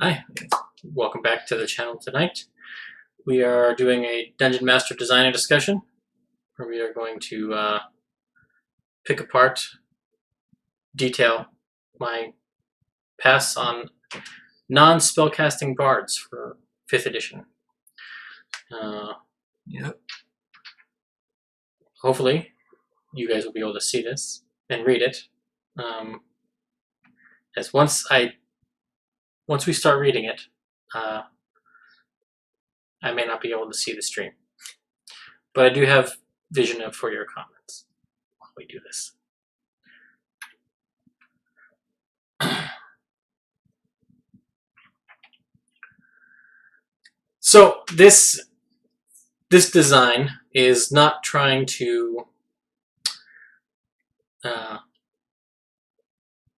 Hi, welcome back to the channel tonight. We are doing a Dungeon Master Designer discussion where we are going to pick apart, detail my pass on non-spellcasting bards for 5th edition. Yep. Hopefully, you guys will be able to see this and read it. As once we start reading it, I may not be able to see the stream, but I do have vision for your comments while we do this. So this design is not trying to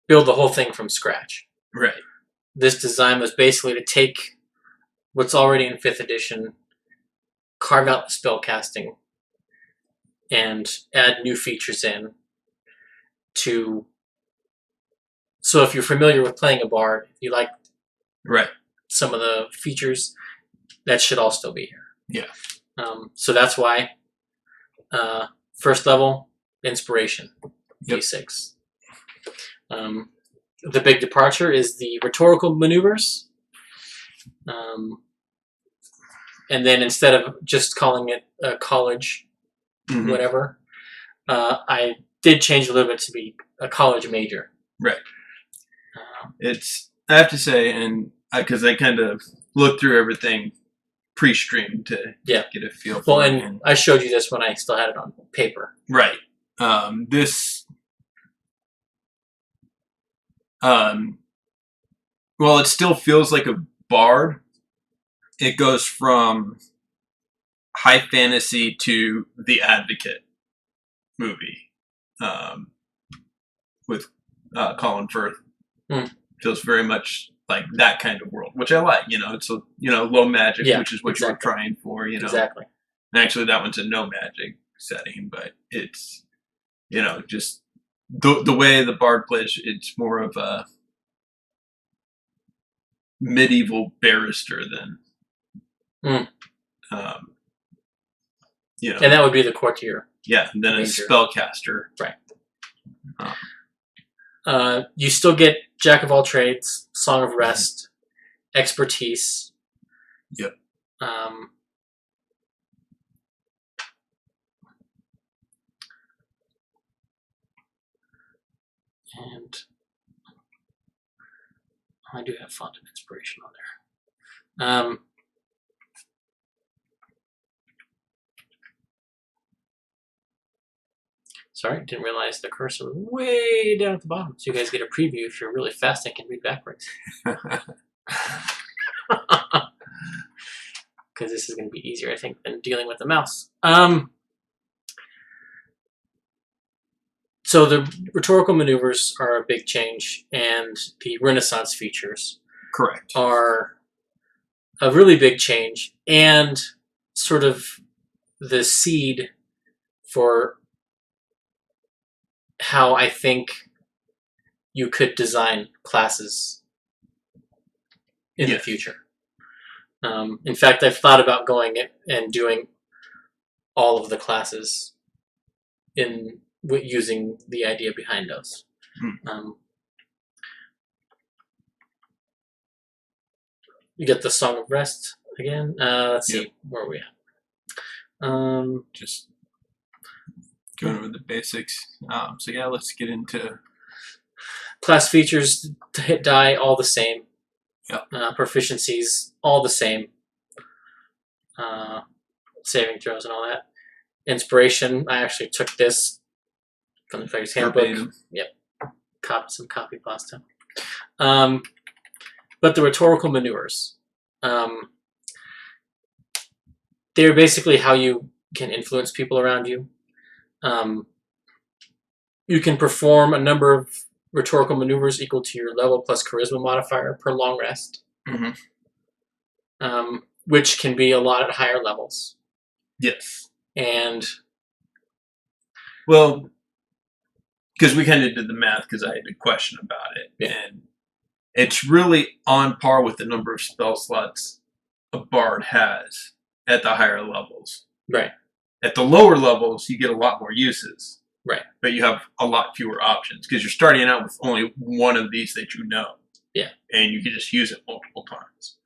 build the whole thing from scratch. Right. This design was basically to take what's already in 5th edition, carve out the spellcasting, and add new features in to. So if you're familiar with playing a bard, if you like some of the features, that should all still be here. Yeah. So that's why first level inspiration, D6. The big departure is the rhetorical maneuvers. And then instead of just calling it a college, whatever, I did change a little bit to be a college major. Right. I have to say, and because I kind of looked through everything pre-stream to get a feel for it. And I showed you this when I still had it on paper. Right. Well, it still feels like a bard. It goes from high fantasy to the Advocate movie with Colin Firth. Feels very much like that kind of world, which I like. It's low magic, which is what you're trying for. Exactly. And actually, that one's a no magic setting, but it's just the way the bard plays. It's more of a medieval barrister than and that would be the courtier. Yeah, and then a spellcaster. Right. You still get Jack of all trades, Song of Rest, expertise. Yep. And I do have font of inspiration on there. Sorry, didn't realize the cursor was way down at the bottom. So you guys get a preview if you're really fast and can read backwards. Because this is going to be easier, I think, than dealing with the mouse. So the rhetorical maneuvers are a big change, and the Renaissance features are a really big change, and sort of the seed for how I think you could design classes in the future. In fact, I've thought about going and doing all of the classes using the idea behind those. You get the Song of Rest again. Let's see, where are we at? Just going over the basics. So yeah, let's get into class features. To hit die, all the same. Proficiencies, all the same. Saving throws and all that. Inspiration, I actually took this from the Player's Handbook. Yep. Some copy pasta. But the rhetorical maneuvers. They're basically how you can influence people around you. You can perform a number of rhetorical maneuvers equal to your level plus charisma modifier per long rest. Which can be a lot at higher levels. Yes. And well, because we kind of did the math because I had a question about it. And It's really on par with the number of spell slots a bard has at the higher levels. Right. At the lower levels, you get a lot more uses. Right. But you have a lot fewer options because you're starting out with only one of these that you know. Yeah. And you can just use it multiple times.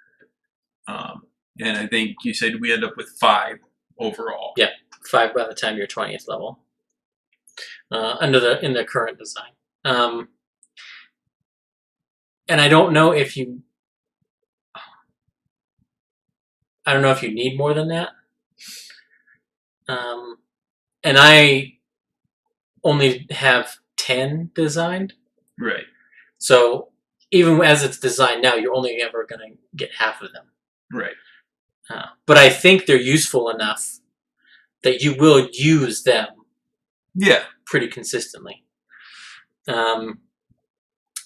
And I think you said we end up with 5 overall. Yeah, 5 by the time you're 20th level. In the current design. And I don't know if you need more than that. And I only have 10 designed. Right. So even as it's designed now, you're only ever going to get half of them. Right. But I think they're useful enough that you will use them. Yeah. Pretty consistently.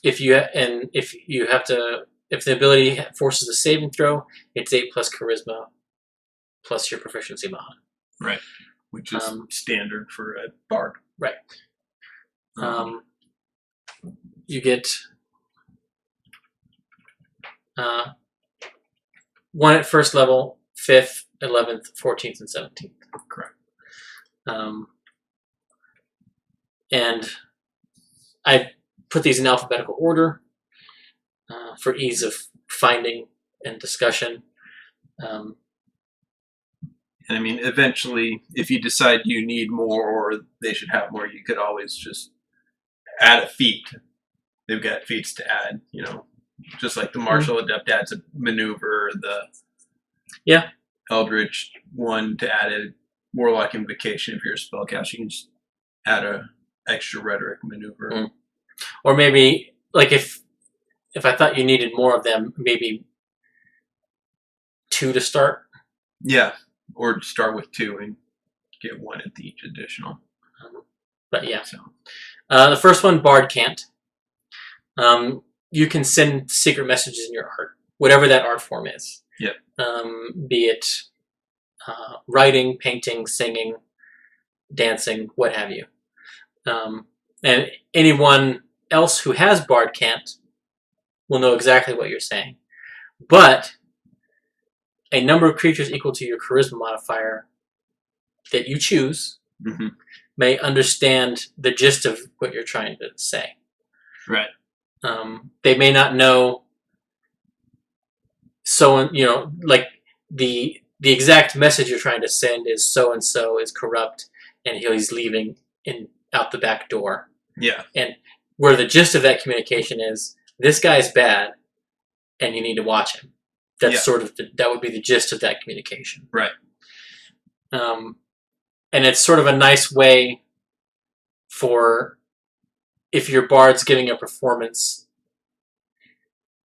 If the ability forces a saving throw, it's 8 plus charisma plus your proficiency mod. Right. Which is standard for a bard. Right. You get 1 at first level, 5th, 11th, 14th, and 17th. Correct. And I put these in alphabetical order for ease of finding and discussion. And I mean, eventually, if you decide you need more or they should have more, you could always just add a feat. They've got feats to add, just like the Martial Adept adds a maneuver, the Eldritch one to add a Warlock Invocation. If you're a spellcaster, you can just add a extra Rhetoric maneuver. Or maybe, like, if I thought you needed more of them, maybe 2 to start. Yeah, or start with 2 and get 1 at each additional. But yeah. So, the first one, Bard can't. You can send secret messages in your art, whatever that art form is. Yep. Be it writing, painting, singing, dancing, what have you. And anyone else who has Bard can't will know exactly what you're saying. But a number of creatures equal to your charisma modifier that you choose may understand the gist of what you're trying to say. Right. They may not know like the exact message you're trying to send is so-and-so is corrupt and he's leaving out the back door. Yeah. And where the gist of that communication is, this guy's bad and you need to watch him. That's sort of that would be the gist of that communication. Right. And it's sort of a nice way for if your bard's giving a performance,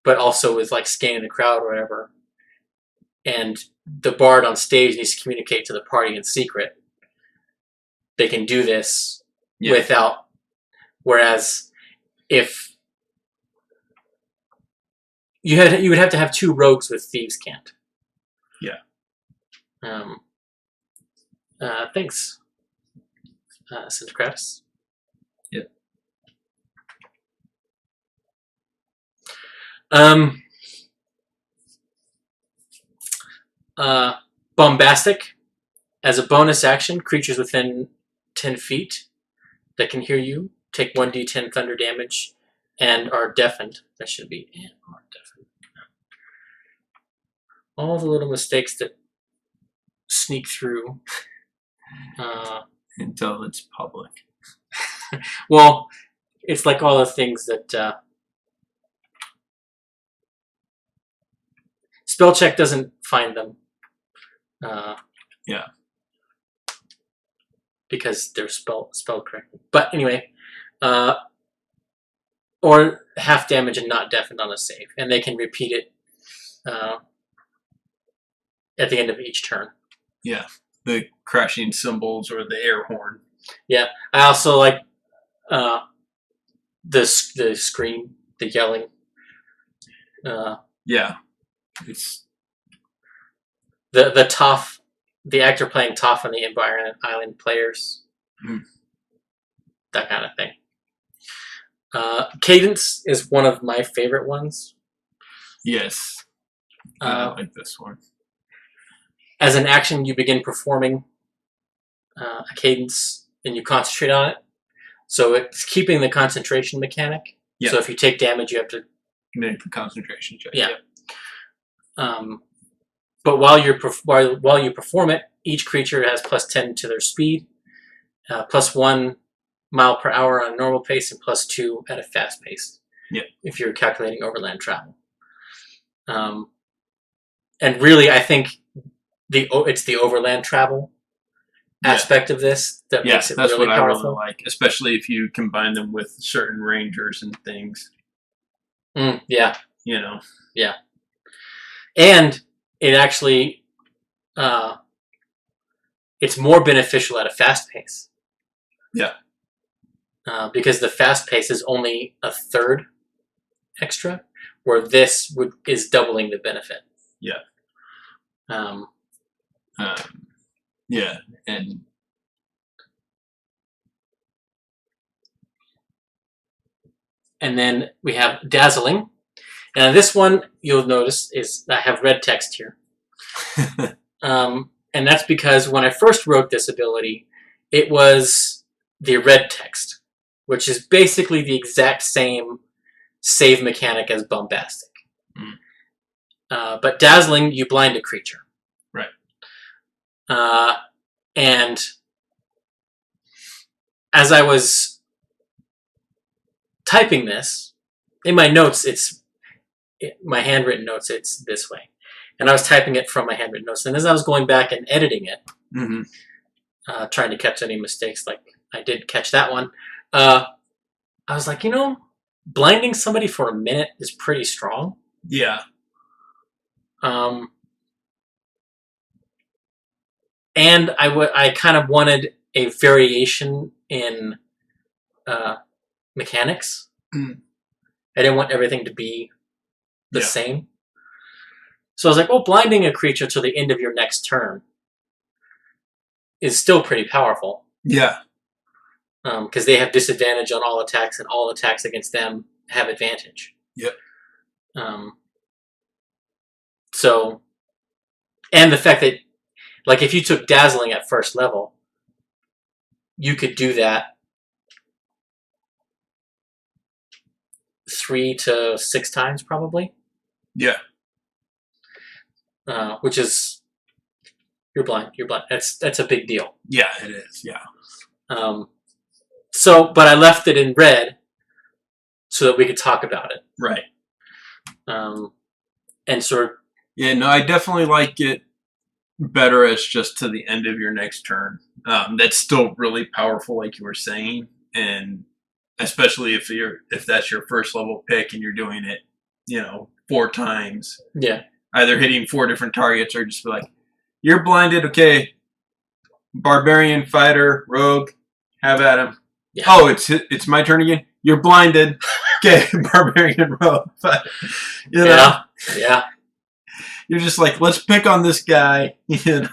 but also is like scanning the crowd or whatever, and the bard on stage needs to communicate to the party in secret, they can do this without. Whereas if you would have to have 2 rogues with thieves can't. Yeah. Thanks, Syncratus. Yep. Bombastic. As a bonus action, creatures within 10 feet that can hear you take 1d10 thunder damage and are deafened. That should be and are deafened. All the little mistakes that sneak through. Until it's public. Well, it's like all the things that spell check doesn't find them. Because they're spelled correctly. But anyway, or half damage and not deafened on a save, and they can repeat it at the end of each turn. Yeah, the crashing cymbals or the air horn. Yeah, I also like the scream, the yelling. Yeah, it's the Toph, the actor playing Toph on the Empire Island players. That kind of thing. Cadence is one of my favorite ones Yes. I like this one. As an action, you begin performing a cadence and you concentrate on it. So it's keeping the concentration mechanic. Yeah. So if you take damage, you have to make the concentration check. Yeah. But while you perform it, each creature has +10 to their speed, +1 mile per hour on a normal pace, and +2 at a fast pace. Yeah. If you're calculating overland travel. And really, I think it's the overland travel aspect of this that makes it that's really what powerful. I really like, especially if you combine them with certain rangers and things. Yeah. You know. Yeah. And it actually, it's more beneficial at a fast pace. Yeah. Because the fast pace is only a third extra, where this is doubling the benefit. Yeah. Yeah, and then we have dazzling. And this one, you'll notice, is I have red text here. And that's because when I first wrote this ability, it was the red text, which is basically the exact same save mechanic as bombastic. But dazzling, you blind a creature. Right. And as I was typing this, in my notes, my handwritten notes, it's this way. And I was typing it from my handwritten notes. And as I was going back and editing it, trying to catch any mistakes, like I did catch that one, I was like, blinding somebody for a minute is pretty strong. Yeah. And I kind of wanted a variation in mechanics. I didn't want everything to be the same. So I was like, well, blinding a creature till the end of your next turn is still pretty powerful. Yeah. Because they have disadvantage on all attacks, and all attacks against them have advantage. Yep. So, and the fact that, like, if you took dazzling at first level, you could do that 3 to 6 times probably. Yeah. Which is, you're blind. That's a big deal. Yeah, it is. Yeah. So, but I left it in red so that we could talk about it. Right. And sort of. Yeah, no, I definitely like it better as just to the end of your next turn. That's still really powerful, like you were saying, and especially if that's your first level pick and you're doing it, 4 times. Yeah. Either hitting 4 different targets or just be like, you're blinded, okay. Barbarian, fighter, rogue, have at him. Yeah. Oh, it's my turn again? You're blinded. Okay, barbarian, rogue, fighter. Yeah. You're just like, let's pick on this guy, You're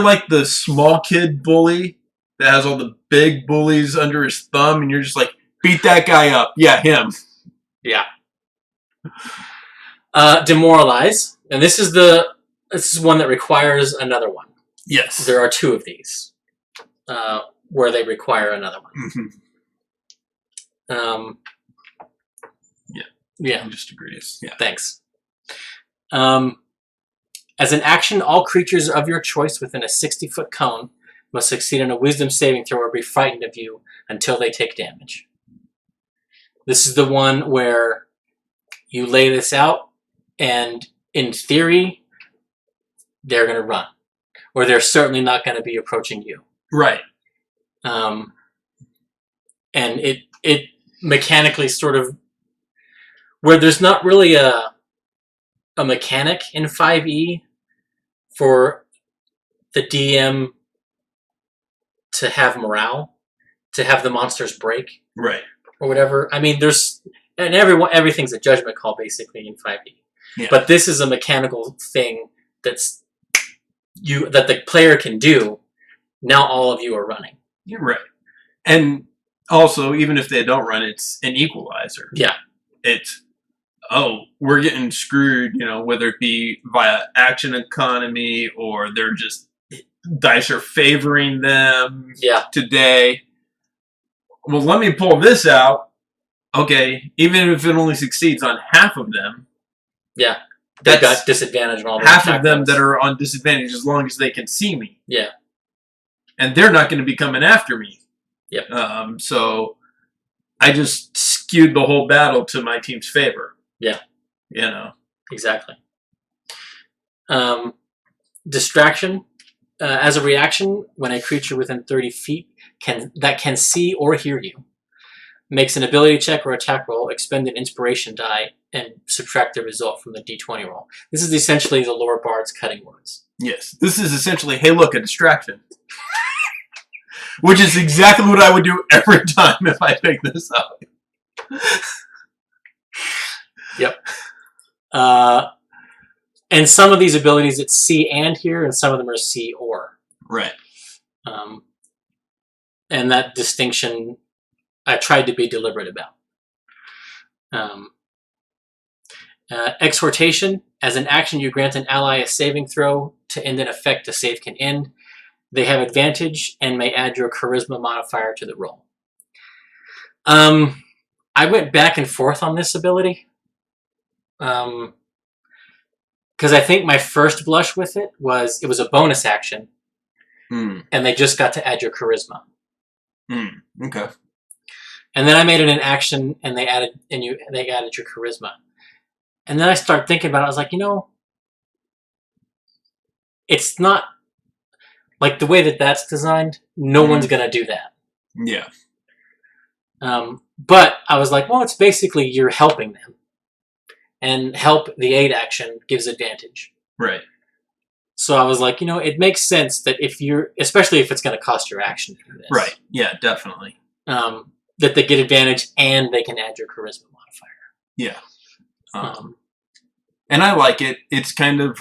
like the small kid bully that has all the big bullies under his thumb, and you're just like, beat that guy up. Yeah, him. Yeah. Demoralize. And this is one that requires another one. Yes. There are 2 of these where they require another one. Yeah. I'm just agrees. Yeah. Thanks. As an action, all creatures of your choice within a 60-foot cone must succeed on a wisdom saving throw or be frightened of you until they take damage. This is the one where you lay this out, and in theory, they're going to run. Or they're certainly not going to be approaching you. Right. And it mechanically sort of, where there's not really a mechanic in 5e for the DM to have morale, to have the monsters break. Right. Or whatever. I mean, everything's a judgment call basically in 5e. Yeah. But this is a mechanical thing that the player can do. Now all of you are running. You're right. And also, even if they don't run, it's an equalizer. Yeah. It's oh, we're getting screwed, you know, whether it be via action economy or they're just dice are favoring them today. Well, let me pull this out. Okay, even if it only succeeds on half of them. Yeah. They've got disadvantage on all the half of them that are on disadvantage as long as they can see me. Yeah. And they're not going to be coming after me. Yep. So I just skewed the whole battle to my team's favor. Yeah. You know. Exactly. Distraction. As a reaction, when a creature within 30 feet that can see or hear you makes an ability check or attack roll, expend an inspiration die, and subtract the result from the d20 roll. This is essentially the lore Bards cutting words. Yes. This is essentially, hey, look, a distraction. Which is exactly what I would do every time if I pick this up. Yep. And some of these abilities, it's see and hear, and some of them are see or. Right. And that distinction, I tried to be deliberate about. Exhortation. As an action, you grant an ally a saving throw to end an effect the save can end. They have advantage and may add your charisma modifier to the roll. I went back and forth on this ability. Because I think my first blush with it was a bonus action. And they just got to add your charisma. Okay. And then I made it an action, and they added your charisma. And then I started thinking about it. I was like, you know, it's not like the way that that's designed. No one's gonna do that. Yeah. But I was like, well, it's basically you're helping them, and help the aid action gives advantage. Right. So I was like, you know, it makes sense that especially if it's going to cost your action to do this. Right. Yeah, definitely. That they get advantage and they can add your charisma modifier. Yeah. And I like it. It's kind of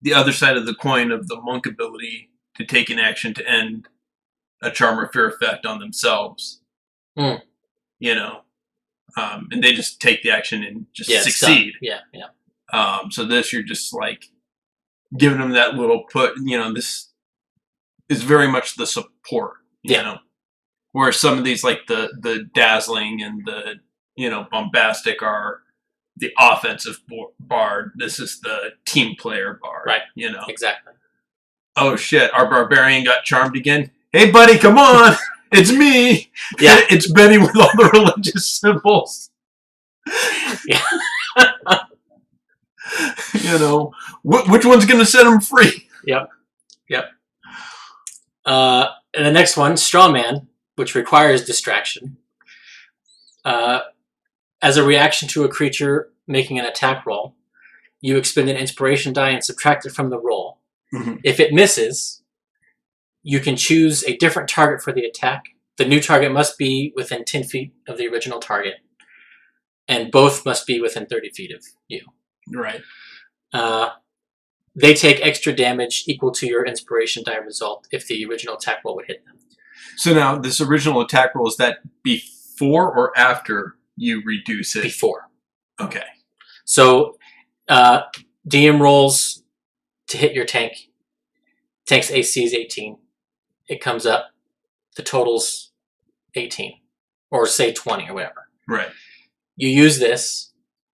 the other side of the coin of the monk ability to take an action to end a charm or fear effect on themselves. You know, and they just take the action and just succeed. Yeah. So this, you're just like giving them that little put. You know, this is very much the support. You know, where some of these like the dazzling and the bombastic are the offensive bard. This is the team player bard. Right. You know. Exactly. Oh shit! Our barbarian got charmed again. Hey buddy, come on! It's me. Yeah. It's Benny with all the religious symbols. Yeah. You know, which one's going to set him free? Yep. And the next one, Straw Man, which requires distraction. As a reaction to a creature making an attack roll, you expend an inspiration die and subtract it from the roll. If it misses, you can choose a different target for the attack. The new target must be within 10 feet of the original target, and both must be within 30 feet of you. Right. They take extra damage equal to your inspiration die result if the original attack roll would hit them. So now, this original attack roll, is that before or after you reduce it? Before. Okay. So, DM rolls to hit your tank. Tank's AC is 18. It comes up. The total's 18. Or say 20 or whatever. Right. You use this.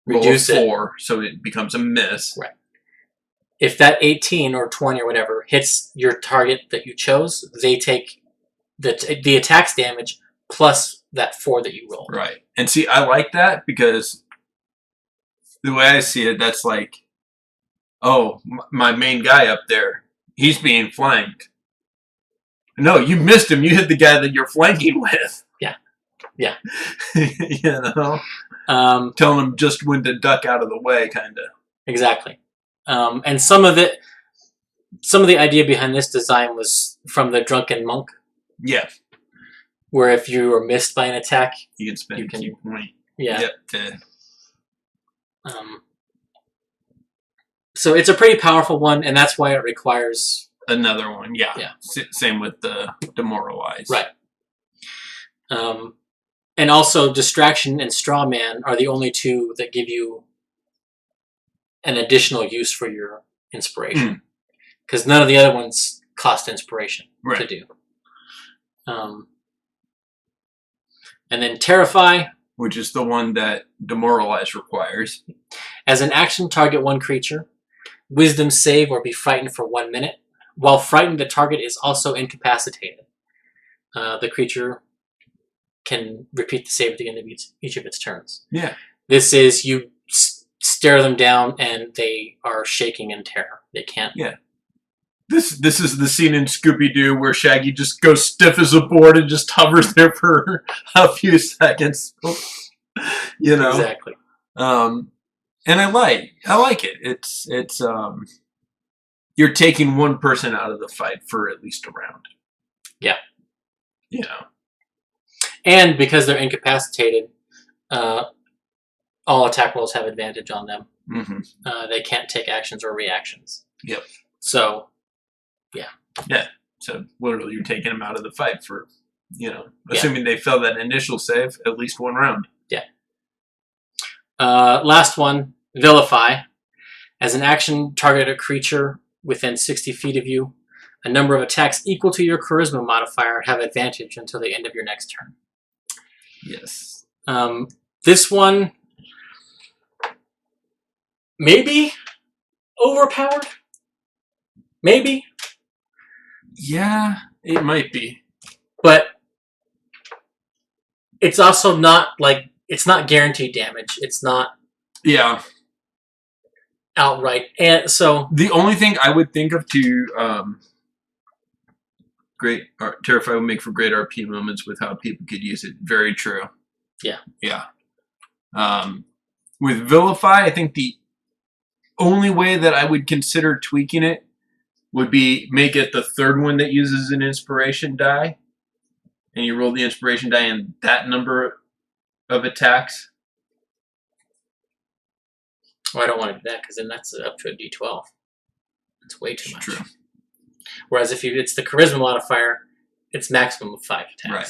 Reduce roll 4, so it becomes a miss. Right. If that 18 or 20 or whatever hits your target that you chose, they take the attack's damage plus that 4 that you rolled. Right. And see, I like that because the way I see it, that's like, oh, my main guy up there, he's being flanked. No, you missed him. You hit the guy that you're flanking with. Yeah. You know? Telling him just when to duck out of the way, kind of. Exactly. And some of the idea behind this design was from the Drunken Monk. Yeah. Where if you are missed by an attack, you can spend a key point. Yeah. Yep. So it's a pretty powerful one, and that's why it requires another one. Yeah. Yeah. Same with the demoralize. Right. And also, Distraction and Straw Man are the only two that give you an additional use for your inspiration. Because none of the other ones cost inspiration to do. And then Terrify. Which is the one that Demoralize requires. As an action, target one creature. Wisdom save or be frightened for 1 minute. While frightened, the target is also incapacitated. The creature can repeat the save at the end of each of its turns. Yeah. This is you stare them down and they are shaking in terror. They can't. Yeah. This is the scene in Scooby-Doo where Shaggy just goes stiff as a board and just hovers there for a few seconds. You know. Exactly. And I like it. It's you're taking one person out of the fight for at least a round. Yeah. You know. And because they're incapacitated, all attack rolls have advantage on them. Mm-hmm. They can't take actions or reactions. Yep. So, yeah. Yeah. So literally, you're taking them out of the fight for, assuming they fail that initial save, at least one round. Yeah. Last one, Vilify. As an action, target a creature within 60 feet of you. A number of attacks equal to your charisma modifier have advantage until the end of your next turn. Yes. This one maybe overpowered. Maybe. Yeah, it might be. But it's also not it's not guaranteed damage. It's not. Yeah. Outright. And so the only thing I would think of to Terrify would make for great RP moments with how people could use it. Very true. Yeah. Yeah. With Vilify, I think the only way that I would consider tweaking it would be make it the third one that uses an inspiration die. And you roll the inspiration die in that number of attacks. Well, I don't want to do that because then that's up to a D12. That's way too much. True. Whereas if it's the charisma modifier, it's maximum of 5 attacks. Right.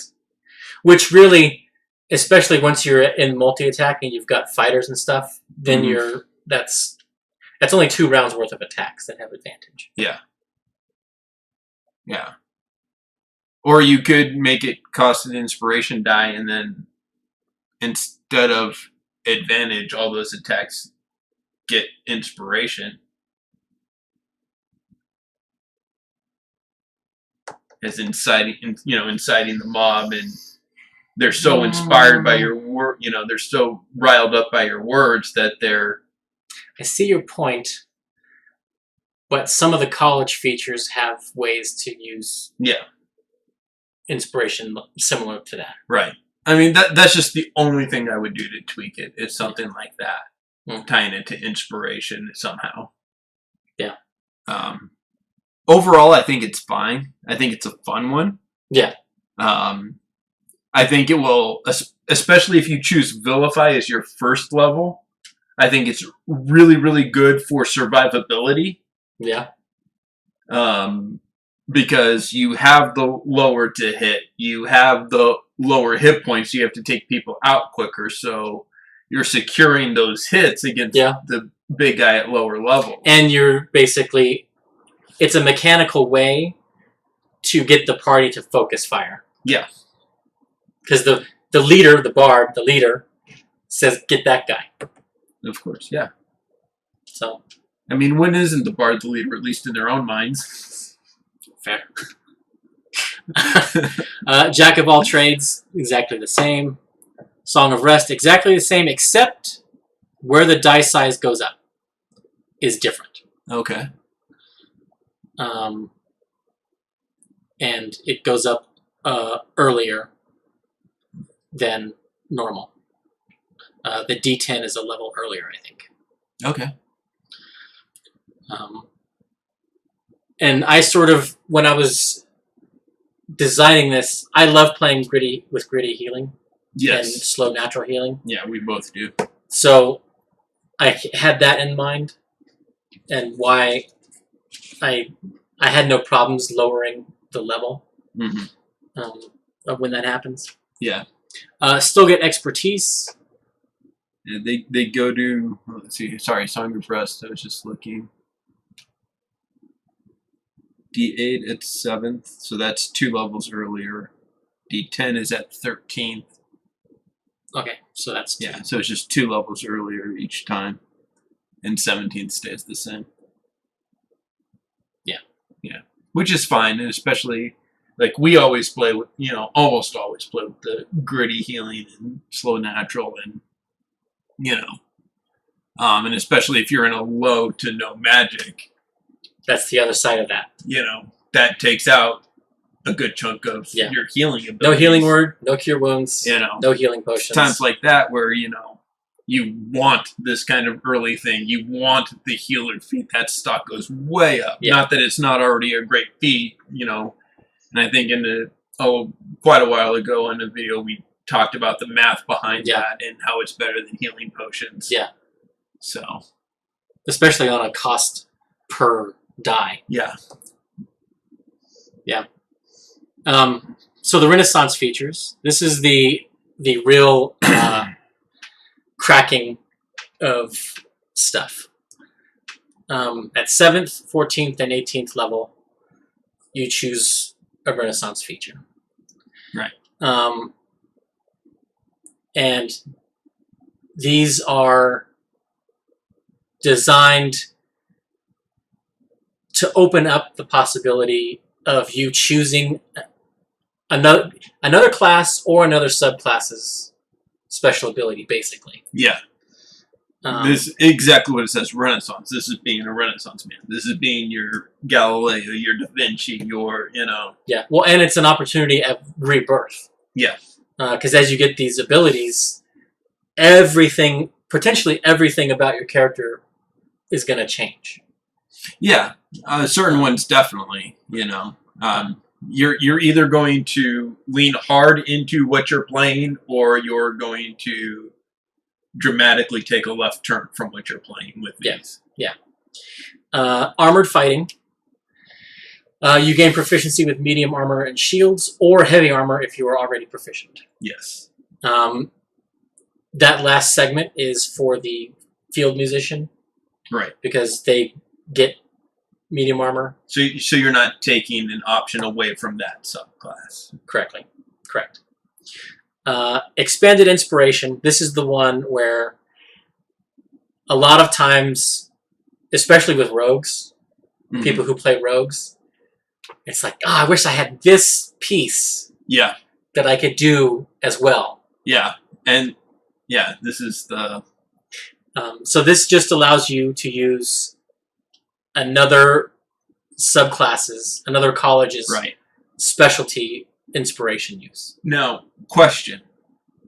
Which really, especially once you're in multi-attack and you've got fighters and stuff, then that's only 2 rounds worth of attacks that have advantage. Yeah. Yeah. Or you could make it cost an inspiration die and then instead of advantage, all those attacks get inspiration. As inciting the mob, and they're so inspired by your word, they're so riled up by your words that they're... I see your point, but some of the college features have ways to use inspiration similar to that. Right. I mean, that's just the only thing I would do to tweak it. It's something like that. Tying it to inspiration somehow. Yeah. Overall, I think it's fine. I think it's a fun one. Yeah. I think it will, especially if you choose Vilify as your first level, I think it's really, really good for survivability. Yeah. Because you have the lower to hit, you have the lower hit points, you have to take people out quicker, so you're securing those hits against the big guy at lower level. And you're basically... It's a mechanical way to get the party to focus fire. Yeah. Because the leader, the bard, the leader, says, get that guy. Of course, yeah. So. I mean, when isn't the bard the leader, at least in their own minds? Fair. Jack of all trades, exactly the same. Song of Rest, exactly the same, except where the die size goes up is different. Okay. And it goes up earlier than normal. The D10 is a level earlier, I think. Okay. And I sort of, when I was designing this, I love playing gritty healing. Yes. And slow natural healing. Yeah, we both do. So I had that in mind, and why I had no problems lowering the level of when that happens. Yeah. Still get expertise. And they go to, let's see, sorry, Song of Rest, I was just looking. D8 at 7th, so that's 2 levels earlier. D10 is at 13th. Okay, so that's 2. Yeah, so it's just 2 levels earlier each time. And 17th stays the same. Yeah. Yeah. Which is fine, and especially, like, we always play with, you know, almost always play with the gritty healing and slow natural, and, you know, and especially if you're in a low to no magic. That's the other side of that. You know, that takes out a good chunk of your healing abilities. No healing word, no cure wounds, you know, no healing potions. Times like that where, you know, you want this kind of early thing. You want the healer feat. That stock goes way up. Yeah. Not that it's not already a great feat, you know. And I think quite a while ago in a video we talked about the math behind that and how it's better than healing potions. Yeah. So. Especially on a cost per die. Yeah. Yeah. So the Renaissance features. This is the real cracking of stuff. At 7th, 14th, and 18th level, you choose a Renaissance feature. Right. And these are designed to open up the possibility of you choosing another class or another subclass's special ability, basically. Yeah. This is exactly what it says, Renaissance. This is being a Renaissance man. This is being your Galileo, your Da Vinci, your, you know. Yeah, well, and it's an opportunity at rebirth. Yeah. Because as you get these abilities, potentially everything about your character is going to change. Yeah, certain ones definitely, you know. You're either going to lean hard into what you're playing, or you're going to dramatically take a left turn from what you're playing with these. Yeah. Armored fighting. You gain proficiency with medium armor and shields, or heavy armor if you are already proficient. Yes. That last segment is for the field musician. Right. Because they get medium armor. So you're not taking an option away from that subclass. Correct. Expanded inspiration. This is the one where a lot of times, especially with rogues, people who play rogues, it's like, I wish I had this piece. Yeah. That I could do as well. Yeah. And yeah, this is the... so this just allows you to use another college's specialty inspiration use. Now, question.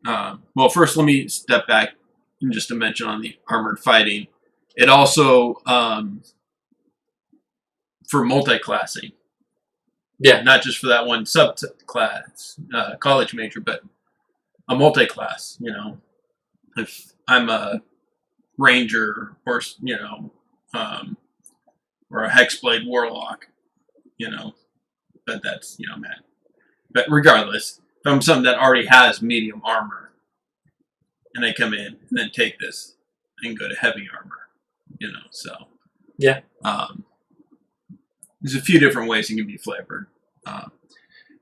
Well, first let me step back and just to mention on the armored fighting. It also, for multi-classing. Yeah. Not just for that one subclass, college major, but a multi-class, you know. If I'm a ranger or, you know, or a hexblade warlock, you know, but that's, you know, man. But regardless, if I'm someone that already has medium armor, and I come in and then take this and go to heavy armor, you know, so. Yeah. There's a few different ways it can be flavored.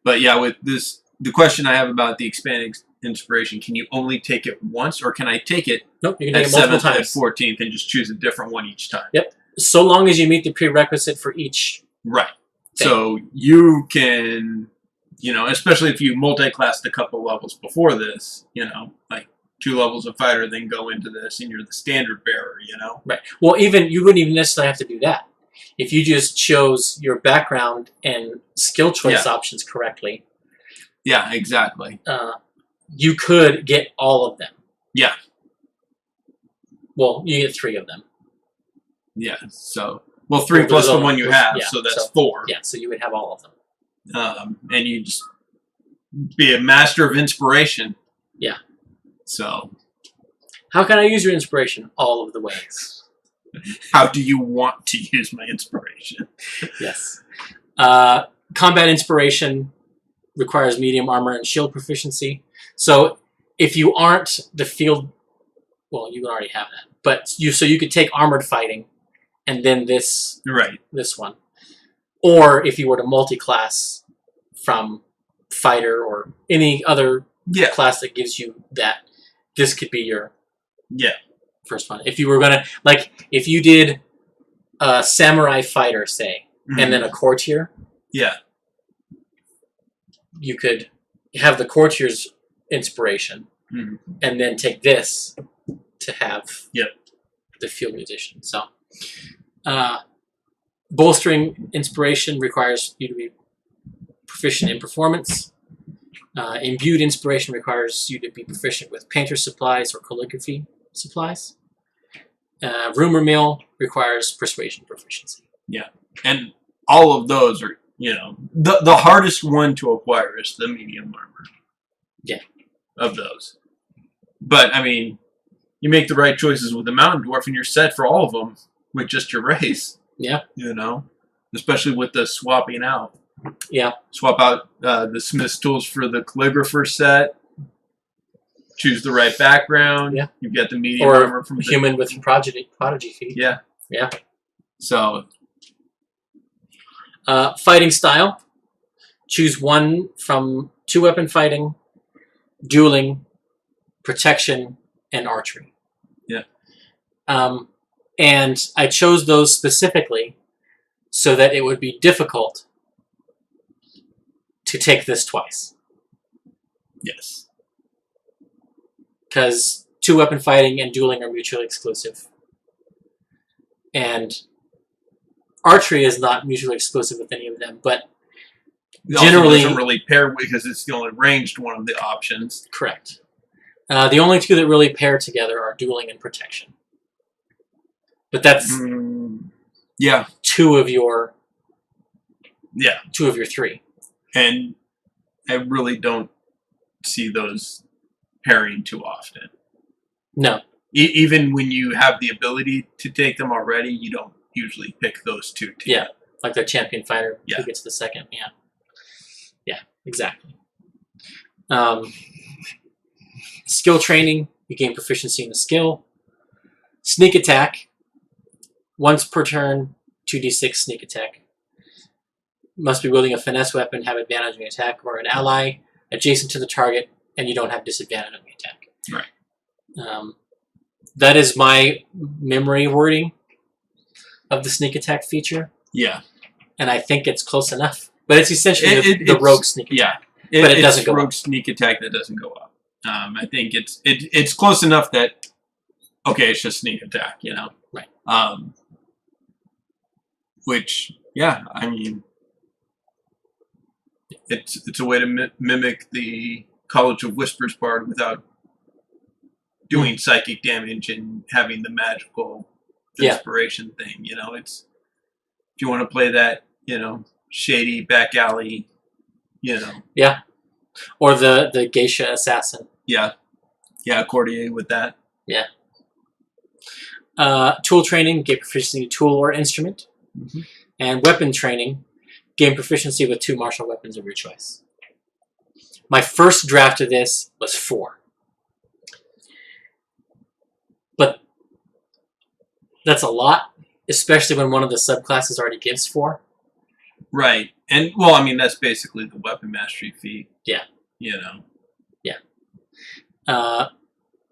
But yeah, with this, the question I have about the expanded inspiration, can you only take it once, or can I take it you can take it multiple times. At 14th and just choose a different one each time? Yep. So long as you meet the prerequisite for each. Right. Thing. So you can, you know, especially if you multi-classed a couple levels before this, you know, like 2 levels of fighter, then go into this and you're the standard bearer, you know? Right. Well, you wouldn't even necessarily have to do that. If you just chose your background and skill choice options correctly. Yeah, exactly. You could get all of them. Yeah. Well, you get 3 of them. Yeah, so... Well, 3 plus the one you have, so that's 4. Yeah, so you would have all of them. And you just be a master of inspiration. Yeah. So... How can I use your inspiration? All of the ways. How do you want to use my inspiration? Yes. Combat inspiration requires medium armor and shield proficiency. So if you aren't the field, well, you already have that. But you could take armored fighting, and then this one, or if you were to multi-class from fighter or any other class that gives you that, this could be your first one. If you were gonna if you did a samurai fighter, say, and then a courtier, you could have the courtier's inspiration, and then take this to have the field musician. So, bolstering inspiration requires you to be proficient in performance. Imbued inspiration requires you to be proficient with painter supplies or calligraphy supplies. Rumor mill requires persuasion proficiency. Yeah, and all of those are, the hardest one to acquire is the medium armor. Yeah. Of those. But, I mean, you make the right choices with the Mountain Dwarf and you're set for all of them with just your race. Yeah. Especially with the swapping out. Yeah. Swap out the Smith's tools for the calligrapher set. Choose the right background. Yeah. You've got the medium armor from human with prodigy feat. Yeah. Yeah. So. Fighting style. Choose one from 2-weapon fighting, dueling, protection, and archery. Yeah. And I chose those specifically so that it would be difficult to take this twice. Yes. Because 2-weapon fighting and dueling are mutually exclusive. And archery is not mutually exclusive with any of them, but generally doesn't really pair because it's the only ranged one of the options. Correct. The only two that really pair together are dueling and protection. But that's two of your 3. And I really don't see those pairing too often. No. Even when you have the ability to take them already, you don't usually pick those two together. Yeah, like the champion fighter who gets the second. Yeah. Yeah, exactly. Skill training, you gain proficiency in the skill. Sneak attack, once per turn, 2d6 sneak attack. Must be wielding a finesse weapon, have advantage on the attack, or an ally adjacent to the target, and you don't have disadvantage on the attack. Right. That is my memory wording of the sneak attack feature. Yeah. And I think it's close enough. But it's essentially the rogue sneak attack. Yeah. But it doesn't go up. Rogue sneak attack that doesn't go up. I think it's close enough that, okay, it's just sneak attack, Right. Which, I mean, it's a way to mimic the College of Whispers Bard without doing psychic damage and having the magical inspiration thing. It's, if you want to play that, shady back alley, Yeah. Or the geisha assassin. Yeah. Yeah, Courtier with that. Yeah. Tool training, gain proficiency in tool or instrument. Mm-hmm. And weapon training, gain proficiency with 2 martial weapons of your choice. My first draft of this was 4. But that's a lot, especially when one of the subclasses already gives 4. Right. And, well, I mean, that's basically the weapon mastery feat. Yeah. Yeah.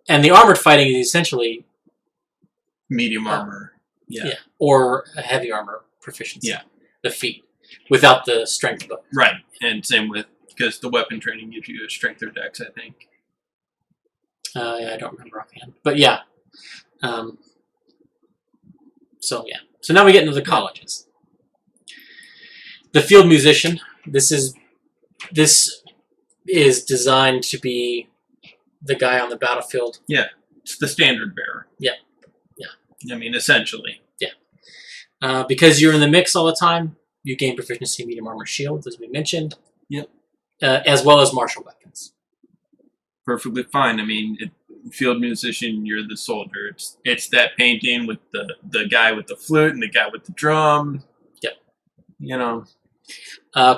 And the armored fighting is essentially medium armor. Yeah. Or a heavy armor proficiency. Yeah. The feat. Without the strength book. Right. And same with, because the weapon training gives you a strength or dex, I think. I don't remember offhand. But yeah. So now we get into the colleges. The field musician. This is designed to be the guy on the battlefield. Yeah. It's the standard bearer. Yeah. I mean, essentially. Yeah. Because you're in the mix all the time, you gain proficiency in medium armor shields, as we mentioned. Yep. As well as martial weapons. Perfectly fine. I mean, field musician, you're the soldier. It's that painting with the guy with the flute and the guy with the drum. Yep.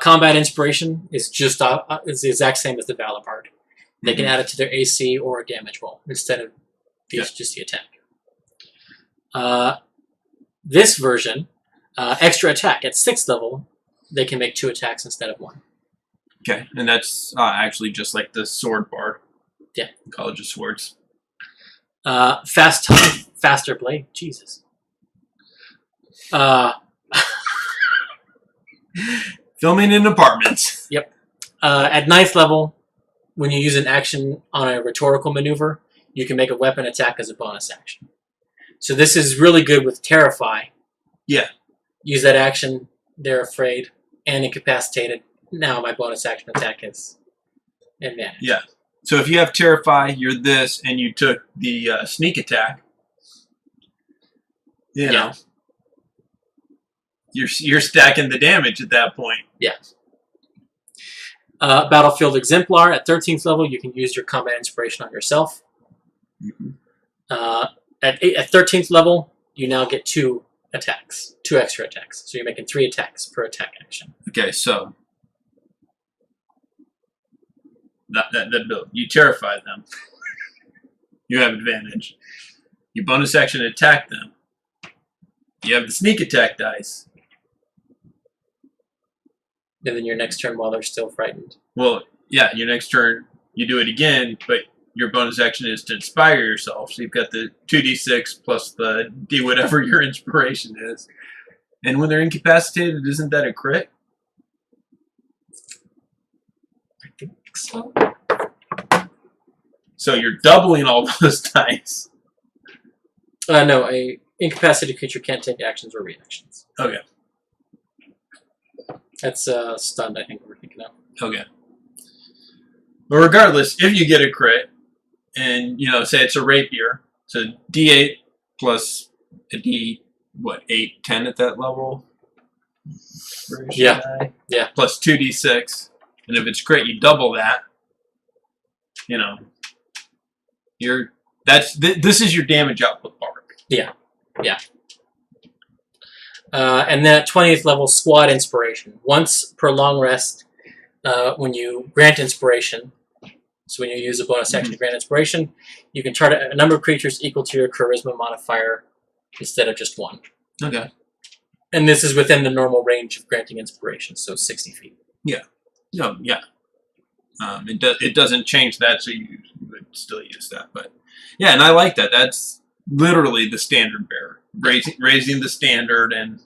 Combat inspiration is just is the exact same as the Valor Bard. They can add it to their AC or a damage roll instead of just the attack. This version, extra attack. At 6th level, they can make 2 attacks instead of 1. Okay, and that's actually just like the sword bard. Yeah. College of Swords. Fast time, faster blade. Jesus. Filming in apartments. Yep. At 9th level, when you use an action on a rhetorical maneuver, you can make a weapon attack as a bonus action. So this is really good with Terrify. Yeah. Use that action, they're afraid, and incapacitated. Now my bonus action attack is advantage. Yeah. So if you have Terrify, you're this, and you took the sneak attack, you know, you're stacking the damage at that point. Yeah. Battlefield Exemplar. At 13th level, you can use your combat inspiration on yourself. Mm-hmm. At 13th level, you now get 2 attacks, 2 extra attacks. So you're making 3 attacks per attack action. Okay, so that build, you terrify them. You have advantage. You bonus action attack them. You have the sneak attack dice. And then your next turn, while they're still frightened. Well, yeah, your next turn, you do it again, but your bonus action is to inspire yourself. So you've got the 2d6 plus the d whatever your inspiration is. And when they're incapacitated, isn't that a crit? I think so. So you're doubling all those dice. No, a incapacitated creature can't take actions or reactions. Okay. That's stunned, I think we're thinking of. Okay. But regardless, if you get a crit, and, you know, say it's a rapier, so d8 plus a d, what, 8, 10 at that level? Yeah. Yeah. Plus 2d6. And if it's crit, you double that. You know. This is your damage output bar. Yeah. Yeah. And then at 20th level, Squad Inspiration. Once per long rest, when you grant Inspiration, so when you use a bonus action to grant Inspiration, you can target a number of creatures equal to your Charisma modifier instead of just 1. Okay. And this is within the normal range of granting Inspiration, so 60 feet. Yeah. No, yeah. It doesn't change that, so you would still use that. But yeah, and I like that. That's literally the standard bearer. Raising the standard and,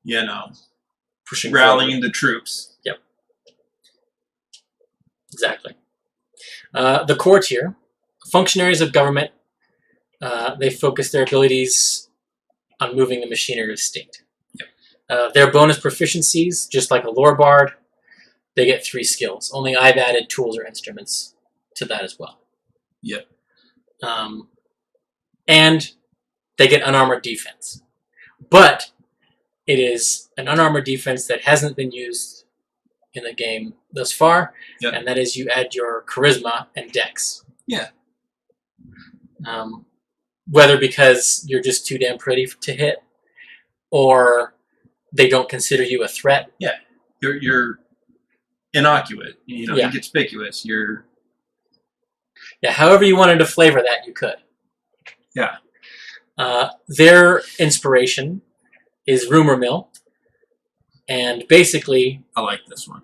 you know, pushing rallying forward. the troops. Yep. Exactly. The core tier, functionaries of government, they focus their abilities on moving the machinery of state. Yep. Their bonus proficiencies, just like a lore bard, they get 3 skills. Only I've added tools or instruments to that as well. Yep. And they get unarmored defense. But it is an unarmored defense that hasn't been used in the game thus far, yep. And that is you add your charisma and dex. Yeah. Whether because you're just too damn pretty to hit, or they don't consider you a threat. Yeah, you're innocuous. You know, inconspicuous. You're. Yeah, however you wanted to flavor that, you could. Yeah. Their inspiration is Rumor Mill. And basically... I like this one.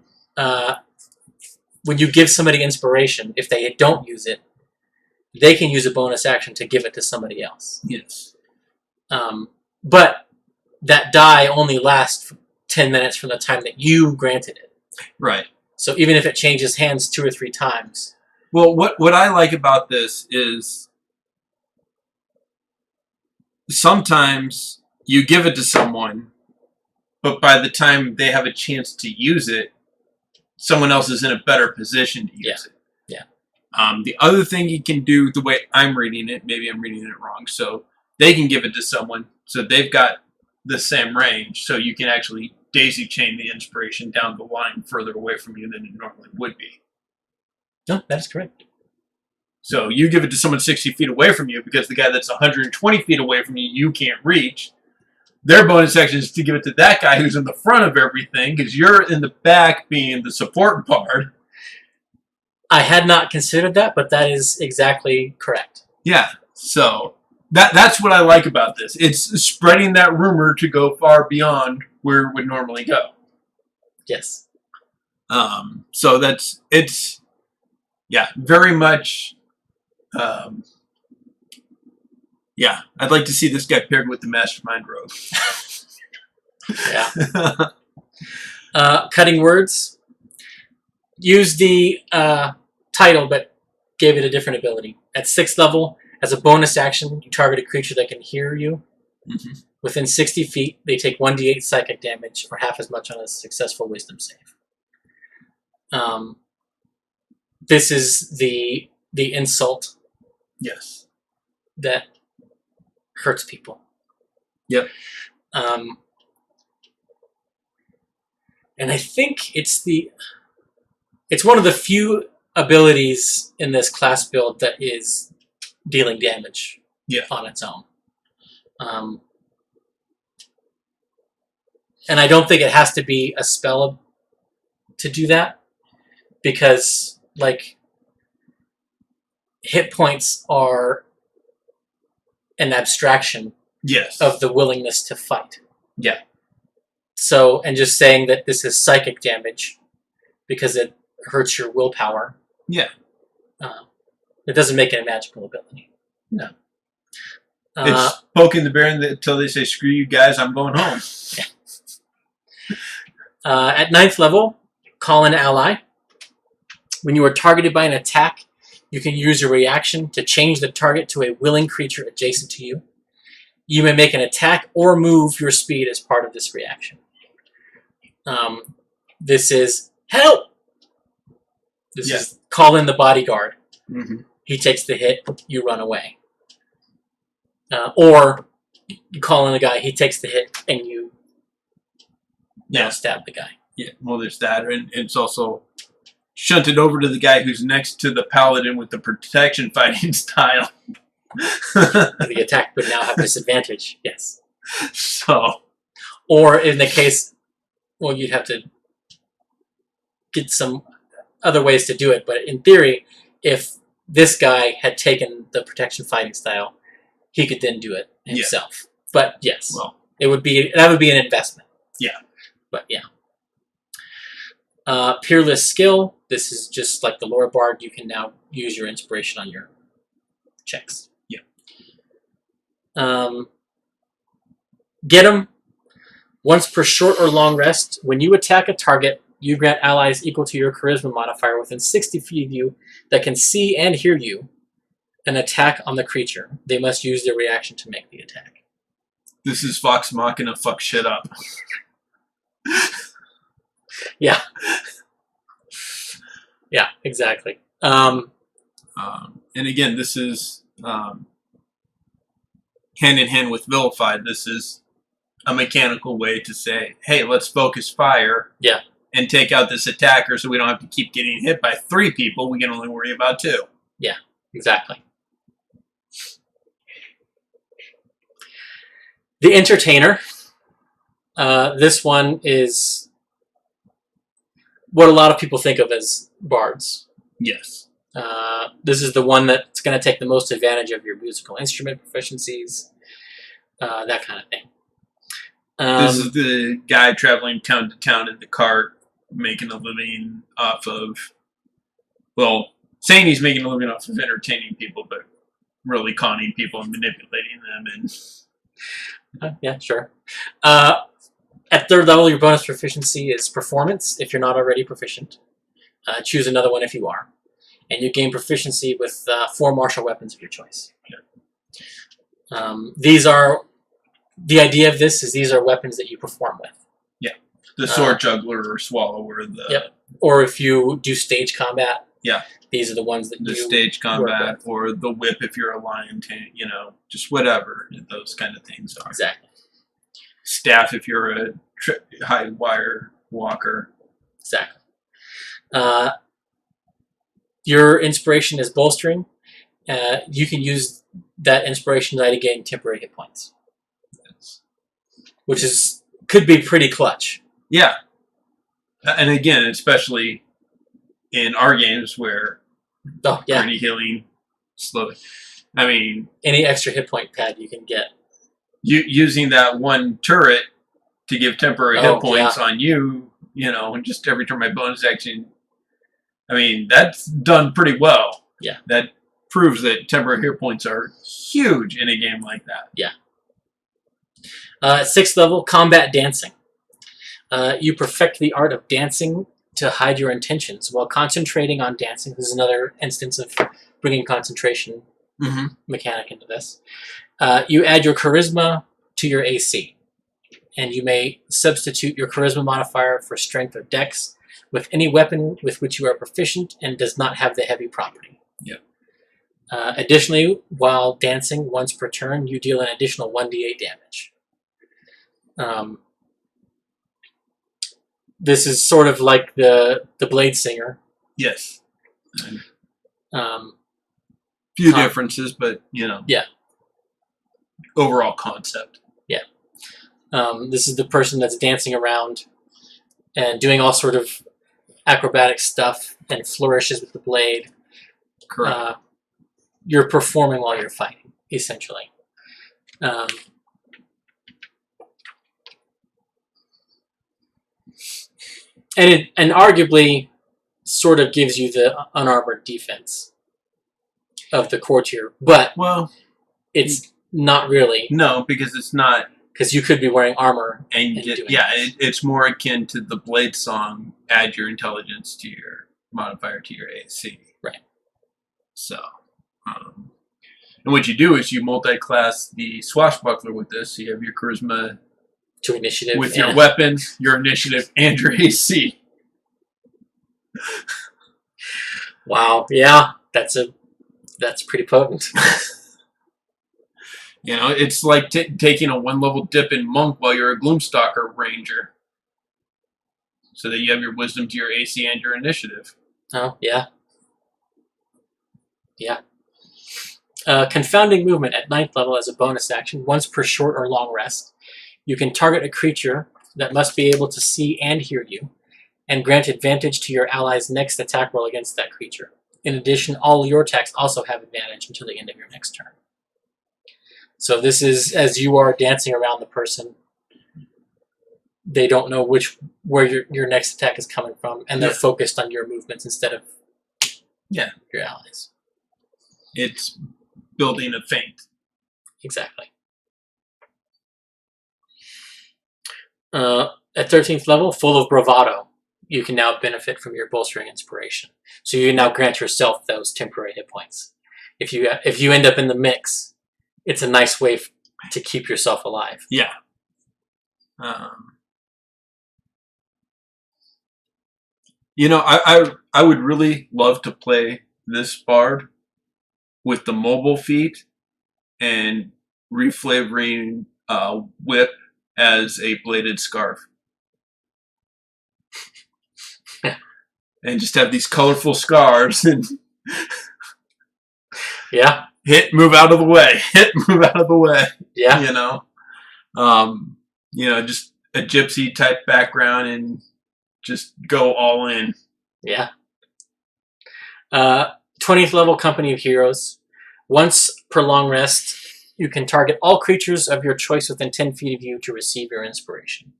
When you give somebody inspiration, if they don't use it, they can use a bonus action to give it to somebody else. Yes. But that die only lasts 10 minutes from the time that you granted it. Right. So even if it changes hands 2 or 3 times... Well, what I like about this is sometimes you give it to someone, but by the time they have a chance to use it, someone else is in a better position to use it. Yeah. The other thing you can do, the way I'm reading it, maybe I'm reading it wrong, so they can give it to someone, so they've got the same range, so you can actually daisy chain the inspiration down the line further away from you than it normally would be. No, that is correct. So you give it to someone 60 feet away from you because the guy that's 120 feet away from you, you can't reach. Their bonus action is to give it to that guy who's in the front of everything because you're in the back being the support bard. I had not considered that, but that is exactly correct. Yeah. So that's what I like about this. It's spreading that rumor to go far beyond where it would normally go. Yes. So it's very much. Yeah, I'd like to see this guy paired with the Mastermind Rogue. Yeah. Cutting words. Use the title, but gave it a different ability. At 6th level, as a bonus action, you target a creature that can hear you. Mm-hmm. Within 60 feet, they take 1d8 psychic damage, or half as much on a successful wisdom save. This is the insult. Yes. That hurts people. Yep. And I think it's one of the few abilities in this class build that is dealing damage on its own. And I don't think it has to be a spell to do that, because like hit points are an abstraction of the willingness to fight. Yeah. So, and just saying that this is psychic damage because it hurts your willpower. Yeah. It doesn't make it a magical ability. No. It's poking the bear until they say, "Screw you guys, I'm going home." Yeah. At 9th level, call an ally. When you are targeted by an attack, you can use a reaction to change the target to a willing creature adjacent to you. You may make an attack or move your speed as part of this reaction. This is help. This is call in the bodyguard. Mm-hmm. He takes the hit, you run away. Or you call in the guy, he takes the hit, and you stab the guy. Yeah, well, there's that. And it's also shunted over to the guy who's next to the paladin with the protection fighting style. The attack would now have disadvantage, yes. So. Or in the case, well, you'd have to get some other ways to do it, but in theory, if this guy had taken the protection fighting style, he could then do it himself. Yeah. But yes, well, that would be an investment. Yeah. But yeah. Peerless skill. This is just like the lore bard. You can now use your inspiration on your checks. Yeah. Get them. Once per short or long rest, when you attack a target, you grant allies equal to your charisma modifier within 60 feet of you that can see and hear you an attack on the creature. They must use their reaction to make the attack. This is Vox Machina fuck shit up. Yeah. Yeah, exactly. And again, this is hand in hand with Vilified. This is a mechanical way to say, hey, let's focus fire. Yeah. And take out this attacker so we don't have to keep getting hit by 3 people. We can only worry about 2. Yeah, exactly. The Entertainer. This one is what a lot of people think of as bards. Yes. This is the one that's going to take the most advantage of your musical instrument proficiencies, that kind of thing. This is the guy traveling town to town in the cart, making a living off of, well, saying he's making a living off of entertaining people, but really conning people and manipulating them. And yeah, sure. At 3rd level, your bonus proficiency is performance, if you're not already proficient. Choose another one if you are. And you gain proficiency with 4 martial weapons of your choice. Yeah. These are... The idea of this is these are weapons that you perform with. Yeah. The sword juggler or swallower. Yep. Or if you do stage combat. Yeah. These are the ones that the stage combat or the whip if you're a lion, just whatever those kind of things are. Exactly. Staff if you're a high wire walker. Exactly. Your inspiration is bolstering. You can use that inspiration die to gain temporary hit points. Which could be pretty clutch. Yeah. And again, especially in our games where Oh yeah, gritty healing slowly. I mean, any extra hit point pad you can get. using that one turret to give temporary hit points on you, and just every turn my bonus action. I mean, that's done pretty well. Yeah. That proves that temporary hit points are huge in a game like that. Yeah. 6th level, combat dancing. You perfect the art of dancing to hide your intentions while concentrating on dancing. This is another instance of bringing concentration mechanic into this. You add your charisma to your AC, and you may substitute your charisma modifier for strength or dex with any weapon with which you are proficient and does not have the heavy property. Yep. Additionally, while dancing once per turn, you deal an additional 1d8 damage. This is sort of like the Blade Singer. Yes. Few differences, but yeah. Overall concept. Yeah. This is the person that's dancing around and doing all sort of acrobatic stuff and flourishes with the blade. Correct. You're performing while you're fighting, essentially. And arguably sort of gives you the unarmored defense of the courtier, but it's not really. No, because it's not. Because you could be wearing armor. It's more akin to the Blade song, add your intelligence to your modifier to your AC. Right. So, and what you do is you multi-class the swashbuckler with this, so you have your charisma to initiative with your weapon, your initiative, and your AC. Wow, yeah, that's pretty potent. It's like taking a 1-level dip in monk while you're a Gloomstalker ranger, so that you have your wisdom to your AC and your initiative. Oh yeah, yeah. Confounding movement at 9th level as a bonus action, once per short or long rest. You can target a creature that must be able to see and hear you, and grant advantage to your ally's next attack roll against that creature. In addition, all your attacks also have advantage until the end of your next turn. So this is as you are dancing around the person. They don't know where your next attack is coming from, and they're focused on your movements instead of your allies. It's building a feint. Exactly. At 13th level, full of bravado, you can now benefit from your bolstering inspiration. So you can now grant yourself those temporary hit points. If you end up in the mix, it's a nice way to keep yourself alive. Yeah. I would really love to play this bard with the mobile feat and reflavoring whip as a bladed scarf. And just have these colorful scarves and move out of the way. Move out of the way. Yeah. Just a gypsy type background and just go all in. Yeah. 20th level Company of Heroes. Once per long rest, you can target all creatures of your choice within 10 feet of you to receive your inspiration.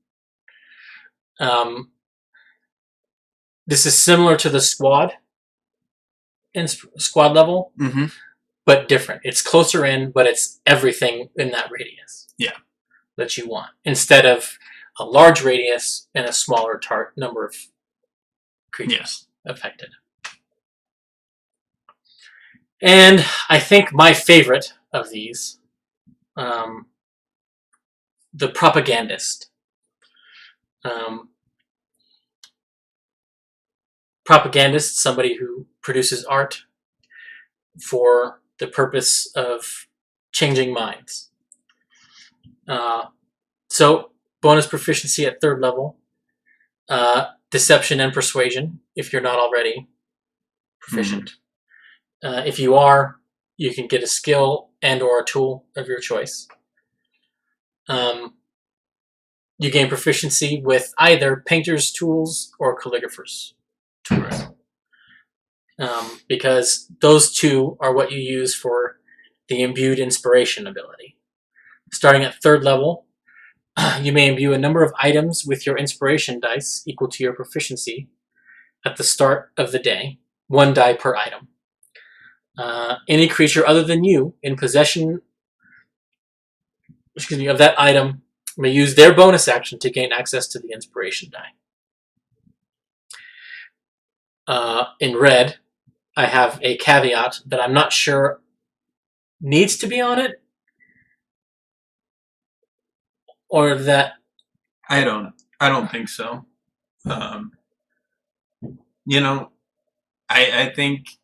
This is similar to the squad level, but different. It's closer in, but it's everything in that radius. Yeah. That you want. Instead of a large radius and a smaller number of creatures affected. And I think my favorite of these, the propagandist. Propagandist, somebody who produces art for the purpose of changing minds. So, bonus proficiency at 3rd level. Deception and persuasion, if you're not already proficient. If you are, you can get a skill and or a tool of your choice. You gain proficiency with either painter's tools or calligrapher's tools. because those two are what you use for the imbued inspiration ability. Starting at 3rd level, you may imbue a number of items with your inspiration dice equal to your proficiency at the start of the day, 1 die per item. Any creature other than you in possession of that item may use their bonus action to gain access to the inspiration die. In red, I have a caveat that I'm not sure needs to be on it, or that I don't think so. You know, I think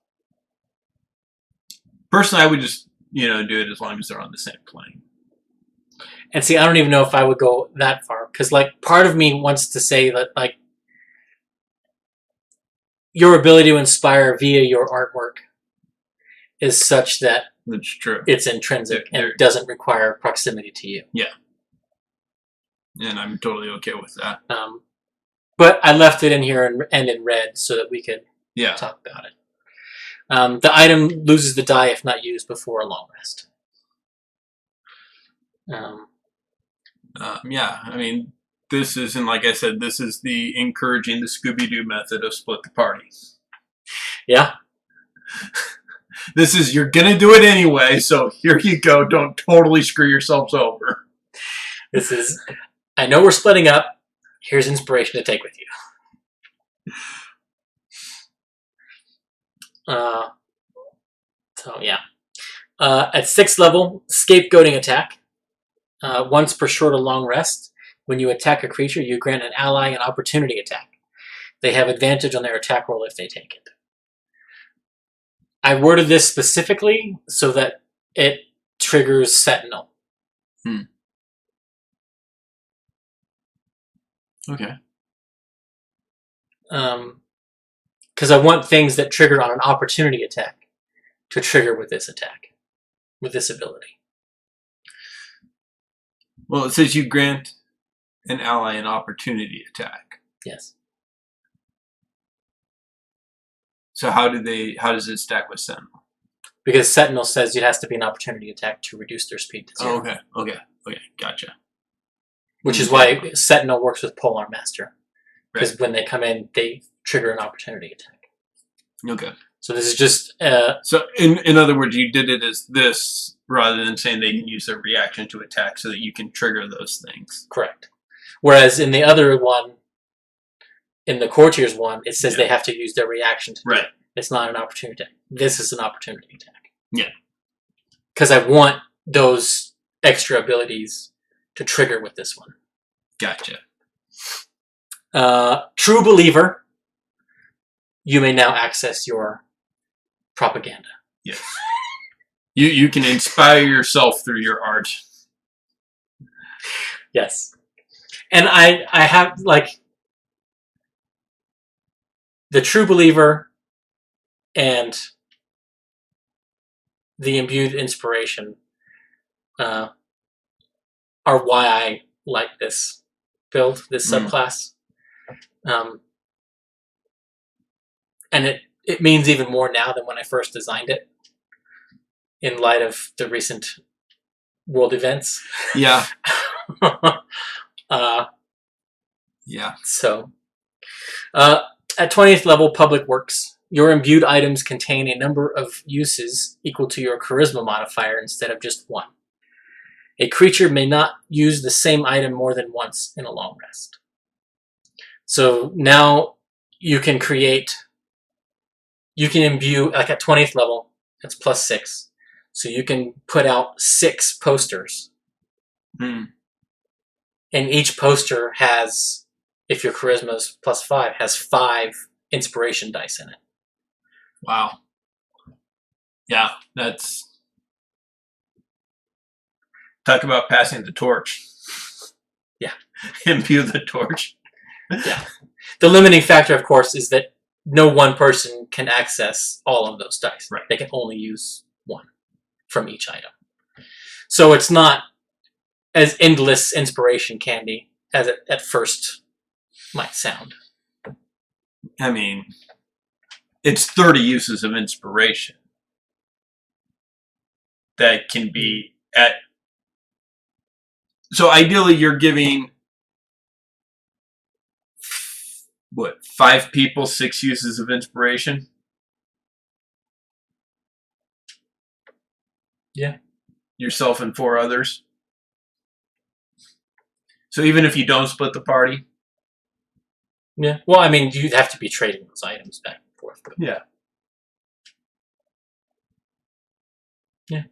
personally I would just do it as long as they're on the same plane. And see, I don't even know if I would go that far, because like part of me wants to say that like your ability to inspire via your artwork is such that That's true. It's intrinsic and it doesn't require proximity to you. Yeah. And I'm totally okay with that. But I left it in here and in red so that we could talk about it. The item loses the die if not used before a long rest. Yeah, I mean, this is, and like I said, this is the encouraging the Scooby-Doo method of split the party. Yeah. This is, you're going to do it anyway, so here you go. Don't totally screw yourselves over. This is, I know we're splitting up. Here's inspiration to take with you. So, yeah. At 6th level, scapegoating attack. Once per short or long rest, when you attack a creature, you grant an ally an opportunity attack. They have advantage on their attack roll if they take it. I worded this specifically so that it triggers Sentinel. Okay. Because I want things that trigger on an opportunity attack to trigger with this attack, with this ability. Well, it says you grant an ally an opportunity attack. Yes. So how does it stack with Sentinel? Because Sentinel says it has to be an opportunity attack to reduce their speed to 0. Oh, okay, gotcha. Which is why Sentinel works with Polearm Master. Because when they come in, they trigger an opportunity attack. Okay. So this is just... so in other words, you did it as this rather than saying they can use their reaction to attack so that you can trigger those things. Correct. Whereas in the other one, in the Courtiers one, it says they have to use their reaction to do it. It's not an opportunity attack. This is an opportunity attack. Yeah. Because I want those extra abilities to trigger with this one. Gotcha. True Believer. You may now access your propaganda. Yes. You can inspire yourself through your art. Yes. And I have, like, the True Believer and the Imbued Inspiration are why I like this build, this subclass. And it means even more now than when I first designed it, in light of the recent world events. Yeah. Yeah. So, at 20th level, Public Works. Your imbued items contain a number of uses equal to your charisma modifier instead of just one. A creature may not use the same item more than once in a long rest. So now you can imbue, like at 20th level, it's +6. So you can put out 6 posters. And each poster has, if your charisma is +5, has 5 inspiration dice in it. Wow. Yeah, that's... Talk about passing the torch. Yeah. Imbue the torch. Yeah. The limiting factor, of course, is that no one person can access all of those dice. Right. They can only use one from each item. So it's not as endless inspiration candy as it at first might sound. I mean, it's 30 uses of inspiration that can be at. So ideally, you're giving 5 people 6 uses of inspiration. Yeah. Yourself and 4 others. So even if you don't split the party. Yeah. Well, I mean, you'd have to be trading those items back and forth. But Yeah. Yeah.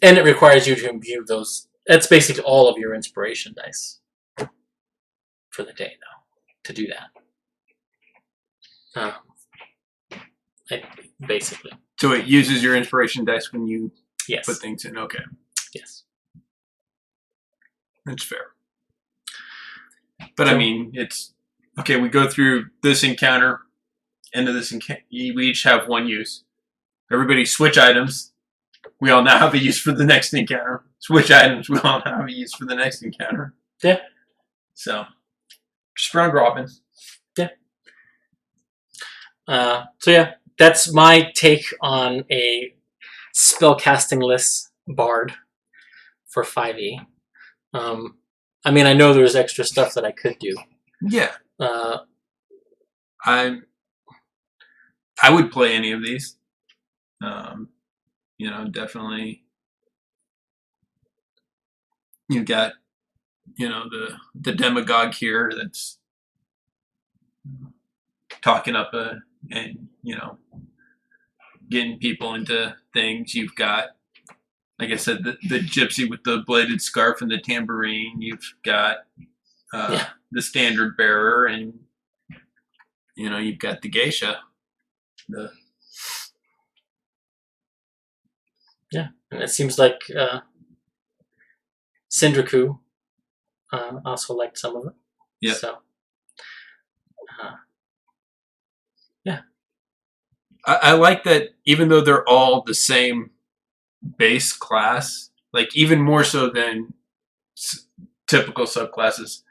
And it requires you to imbue those. That's basically all of your inspiration dice for the day now to do that. Basically. So it uses your inspiration dice when you Yes. put things in. Okay. Yes. That's fair. But I mean, it's okay. We go through this encounter, end of this encounter. We each have 1 use. Everybody switch items. We all now have a use for the next encounter. Switch items. We all now have a use for the next encounter. Yeah. So, just round robin. Yeah. So yeah, that's my take on a spellcasting-less bard for 5e. I mean, I know there's extra stuff that I could do. Yeah. I would play any of these. Definitely. You got, the demagogue here that's talking up and getting people into things. You've got, like I said, the gypsy with the bladed scarf and the tambourine. You've got the standard bearer, and you've got the geisha. Yeah, and it seems like Syndraku also liked some of it. Yeah. So, yeah. I like that even though they're all the same base class, like even more so than typical subclasses,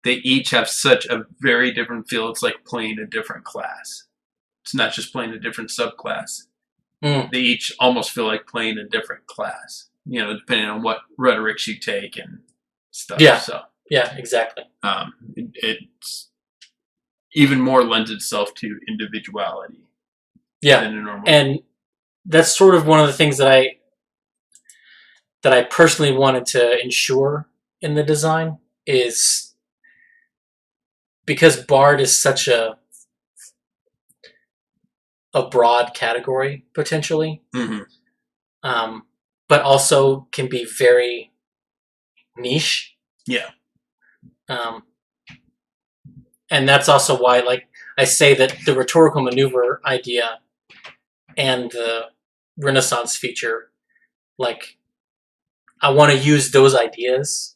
they each have such a very different feel. It's like playing a different class. It's not just playing a different subclass. They each almost feel like playing a different class, depending on what rhetorics you take and stuff. Yeah. So yeah, exactly. It's even more lends itself to individuality. Yeah, than a normal. And that's sort of one of the things that I personally wanted to ensure in the design is because Bard is such a broad category potentially, but also can be very niche. Yeah. And that's also why, like, I say that the rhetorical maneuver idea and the Renaissance feature, like, I want to use those ideas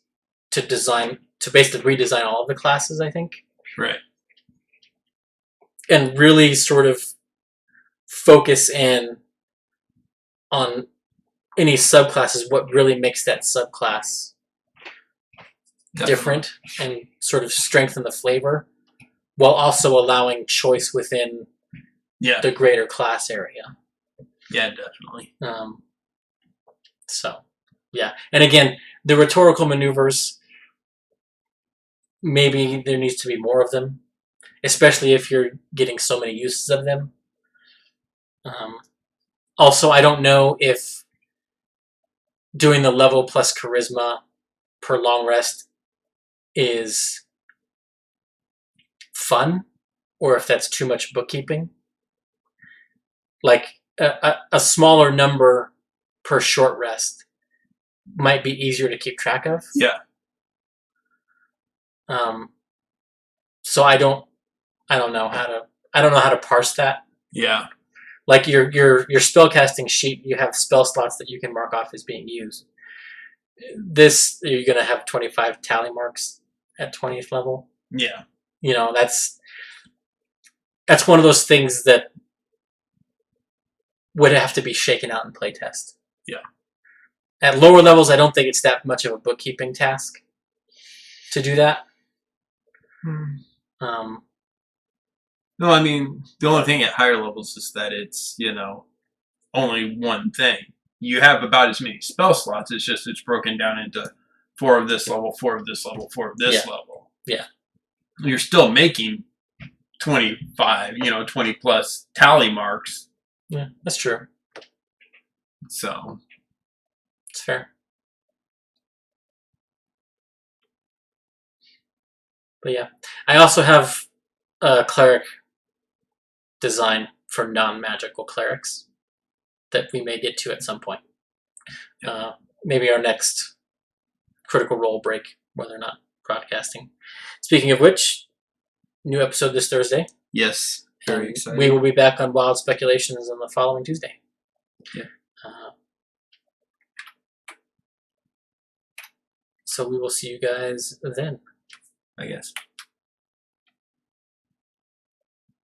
to basically redesign all of the classes, I think. Right. And really sort of focus in on any subclasses, what really makes that subclass different and sort of strengthen the flavor while also allowing choice within the greater class area. Yeah, definitely. So, yeah. And again, the rhetorical maneuvers, maybe there needs to be more of them, especially if you're getting so many uses of them. Also, I don't know if doing the level plus charisma per long rest is fun or if that's too much bookkeeping. Like a smaller number per short rest might be easier to keep track of. Yeah. So I don't know how to parse that. Yeah. Like your spellcasting sheet, you have spell slots that you can mark off as being used. This, you're going to have 25 tally marks at 20th level. Yeah. That's one of those things that would have to be shaken out in playtest. Yeah. At lower levels, I don't think it's that much of a bookkeeping task to do that. No, I mean the only thing at higher levels is that it's only one thing. You have about as many spell slots. It's just it's broken down into 4 of this level, 4 of this level, 4 of this level. Yeah. You're still making 25, 20 plus tally marks. Yeah, that's true. So It's fair. But yeah, I also have a cleric design for non-magical clerics that we may get to at some point. Maybe our next Critical Role break, whether or not broadcasting. Speaking of which, new episode this Thursday. yes, very exciting. We will be back on Wild Speculations on the following Tuesday. Yeah. So we will see you guys then. I guess.